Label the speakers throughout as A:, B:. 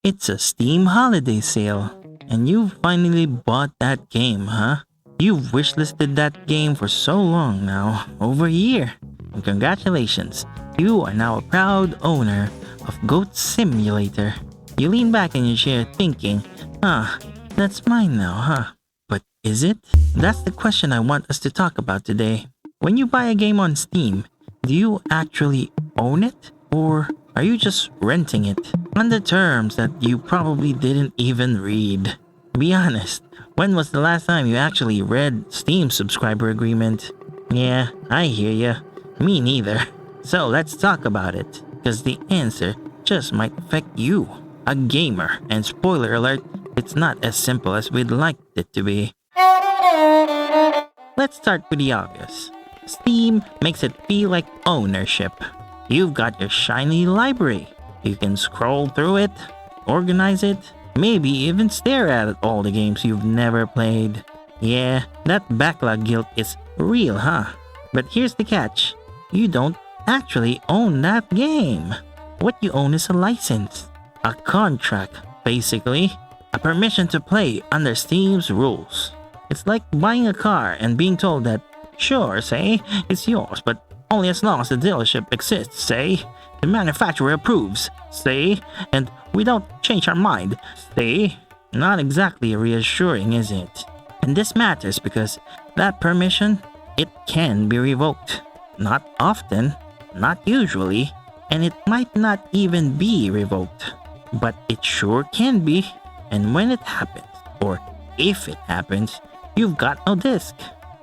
A: It's a Steam holiday sale, and you finally bought that game, huh? You've wishlisted that game for so long now, over a year. And congratulations, you are now a proud owner of Goat Simulator. You lean back in your chair thinking, that's mine now, huh? But is it? That's the question I want us to talk about today. When you buy a game on Steam, do you actually own it? Or are you just renting it under terms that you probably didn't even read? Be honest, when was the last time you actually read Steam's subscriber agreement? Yeah, I hear ya. Me neither. So let's talk about it, because the answer just might affect you, a gamer. And spoiler alert, it's not as simple as we'd like it to be. Let's start with the obvious. Steam makes it feel like ownership. You've got your shiny library. You can scroll through it, organize it, maybe even stare at all the games you've never played. Yeah, that backlog guilt is real, huh? But here's the catch. You don't actually own that game. What you own is a license. A contract, basically. A permission to play under Steam's rules. It's like buying a car and being told that, sure, say, it's yours, but only as long as the dealership exists, say, the manufacturer approves, say, and we don't change our mind, say. Not exactly reassuring, is it? And this matters because that permission, it can be revoked. Not often, not usually, and it might not even be revoked. But it sure can be, and when it happens, or if it happens, you've got no disc,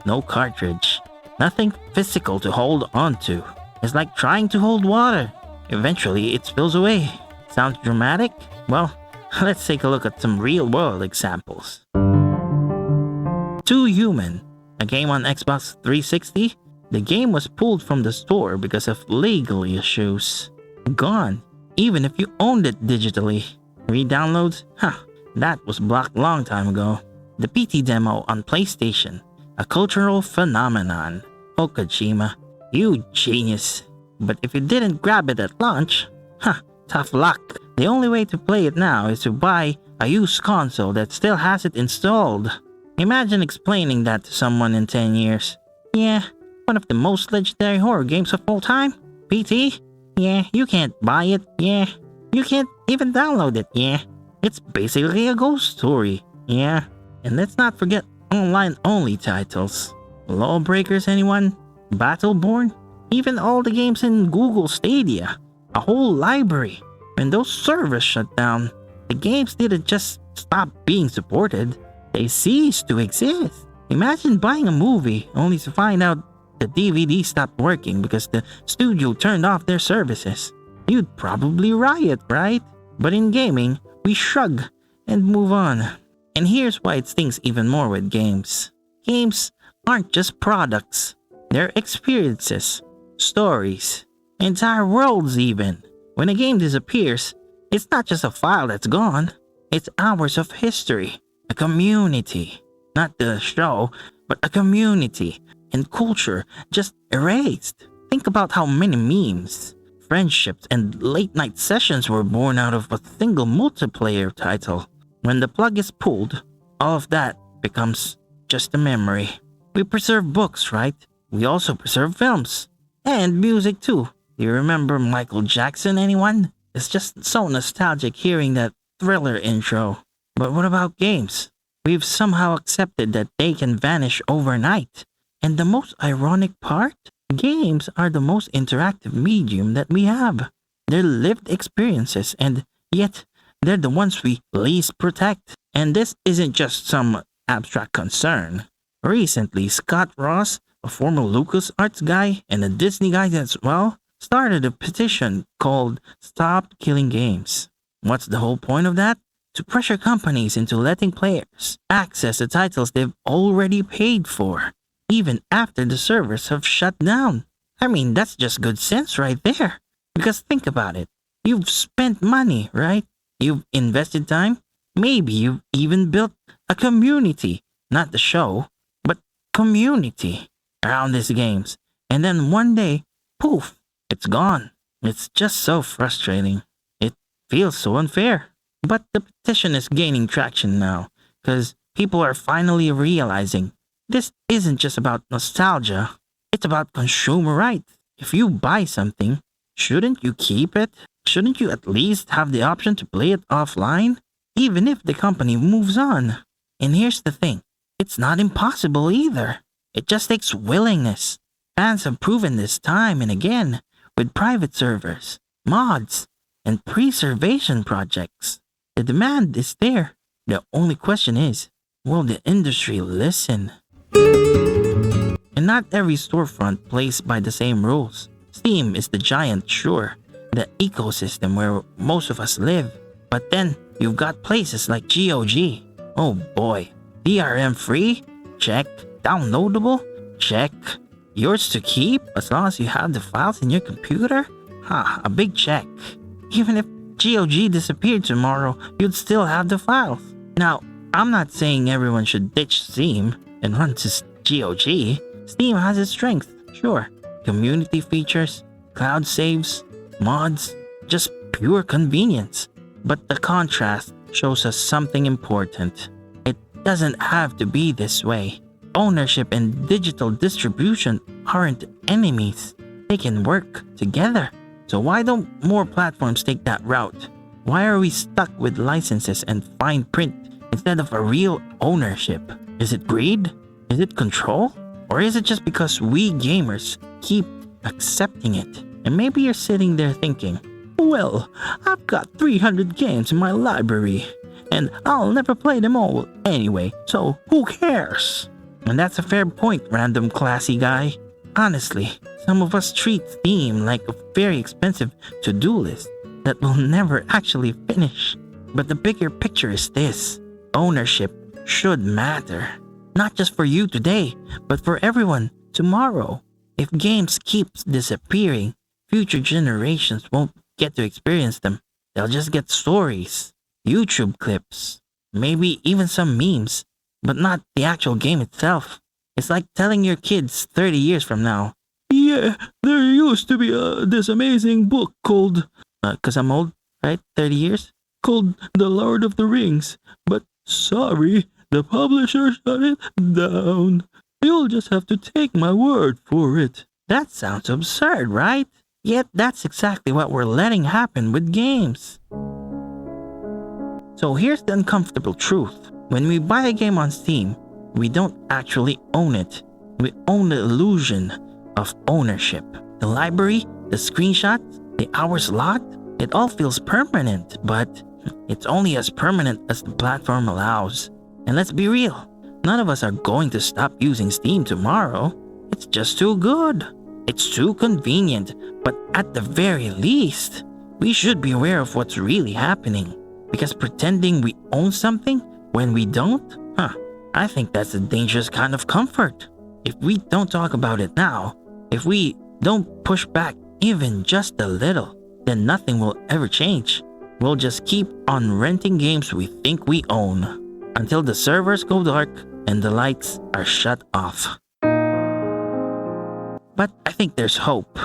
A: no cartridge, nothing physical to hold on to. It's like trying to hold water. Eventually, it spills away. Sounds dramatic? Well, let's take a look at some real-world examples. Too Human, a game on Xbox 360. The game was pulled from the store because of legal issues. Gone, even if you owned it digitally. Re-downloads? That was blocked long time ago. The PT demo on PlayStation, a cultural phenomenon. Oh, Kojima, you genius. But if you didn't grab it at launch, tough luck. The only way to play it now is to buy a used console that still has it installed. Imagine explaining that to someone in 10 years. Yeah, one of the most legendary horror games of all time? PT? Yeah, you can't buy it, yeah. You can't even download it, yeah. It's basically a ghost story, yeah. And let's not forget online-only titles. Lawbreakers, anyone? Battleborn? Even all the games in Google Stadia. A whole library. When those servers shut down, the games didn't just stop being supported. They ceased to exist. Imagine buying a movie only to find out the DVD stopped working because the studio turned off their services. You'd probably riot, right? But in gaming, we shrug and move on. And here's why it stings even more with games. Games aren't just products. They're experiences, stories, entire worlds even. When a game disappears, it's not just a file that's gone. It's hours of history, a community. Not the show, but a community and culture just erased. Think about how many memes, friendships, and late-night sessions were born out of a single multiplayer title. When the plug is pulled, all of that becomes just a memory. We preserve books, right? We also preserve films. And music too. Do you remember Michael Jackson, anyone? It's just so nostalgic hearing that Thriller intro. But what about games? We've somehow accepted that they can vanish overnight. And the most ironic part? Games are the most interactive medium that we have. They're lived experiences, and yet they're the ones we least protect. And this isn't just some abstract concern. Recently, Scott Ross, a former LucasArts guy and a Disney guy as well, started a petition called Stop Killing Games. What's the whole point of that? To pressure companies into letting players access the titles they've already paid for, even after the servers have shut down. I mean, that's just good sense right there. Because think about it. You've spent money, right? You've invested time. Maybe you've even built a community. Not the show, but community around these games. And then one day, poof, it's gone. It's just so frustrating. It feels so unfair. But the petition is gaining traction now, because people are finally realizing this isn't just about nostalgia, it's about consumer rights. If you buy something, shouldn't you keep it? Shouldn't you at least have the option to play it offline, even if the company moves on? And here's the thing, it's not impossible either. It just takes willingness. Fans have proven this time and again with private servers, mods, and preservation projects. The demand is there. The only question is, will the industry listen? And not every storefront plays by the same rules. Steam is the giant, sure, the ecosystem where most of us live. But then you've got places like GOG. Oh boy, DRM free? Check. Downloadable? Check. Yours to keep as long as you have the files in your computer? A big check. Even if GOG disappeared tomorrow, you'd still have the files. Now, I'm not saying everyone should ditch Steam and run to GOG. Steam has its strength, sure. Community features, cloud saves, mods, just pure convenience. But the contrast shows us something important. It doesn't have to be this way. Ownership and digital distribution aren't enemies. They can work together. So why don't more platforms take that route? Why are we stuck with licenses and fine print instead of a real ownership? Is it greed? Is it control? Or is it just because we gamers keep accepting it? And maybe you're sitting there thinking, well, I've got 300 games in my library, and I'll never play them all anyway, so who cares? And that's a fair point, random classy guy. Honestly, some of us treat Steam like a very expensive to-do list that will never actually finish. But the bigger picture is this. Ownership should matter. Not just for you today, but for everyone tomorrow. If games keep disappearing, future generations won't get to experience them. They'll just get stories, YouTube clips, maybe even some memes, but not the actual game itself. It's like telling your kids 30 years from now, yeah, there used to be this amazing book called, cause I'm old, right? 30 years? Called The Lord of the Rings. But sorry, the publisher shut it down. You'll just have to take my word for it. That sounds absurd, right? Yet that's exactly what we're letting happen with games. So here's the uncomfortable truth. When we buy a game on Steam, we don't actually own it. We own the illusion of ownership. The library, the screenshots, the hours logged, it all feels permanent, but it's only as permanent as the platform allows. And let's be real, none of us are going to stop using Steam tomorrow. It's just too good. It's too convenient, but at the very least, we should be aware of what's really happening. Because pretending we own something when we don't, I think that's a dangerous kind of comfort. If we don't talk about it now, if we don't push back even just a little, then nothing will ever change. We'll just keep on renting games we think we own until the servers go dark and the lights are shut off. But I think there's hope.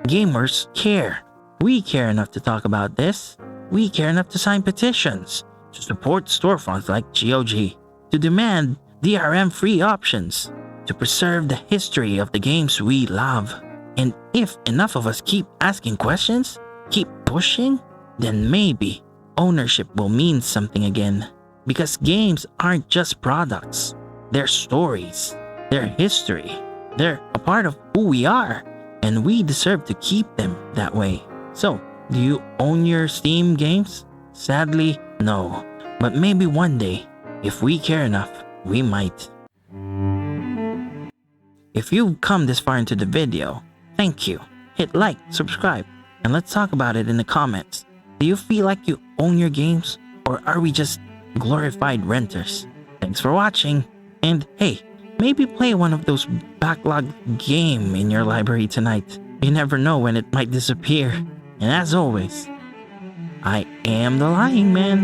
A: Gamers care. We care enough to talk about this. We care enough to sign petitions, to support storefronts like GOG, to demand DRM-free options, to preserve the history of the games we love. And if enough of us keep asking questions, keep pushing, then maybe ownership will mean something again. Because games aren't just products. They're stories. They're history. They're a part of who we are. And we deserve to keep them that way. So, do you own your Steam games? Sadly, no. But maybe one day, if we care enough, we might. If you've come this far into the video, thank you. Hit like, subscribe, and let's talk about it in the comments. Do you feel like you own your games, or are we just glorified renters? Thanks for watching, and hey, maybe play one of those backlog game in your library tonight. You never know when it might disappear. And as always, I am the Lying Man.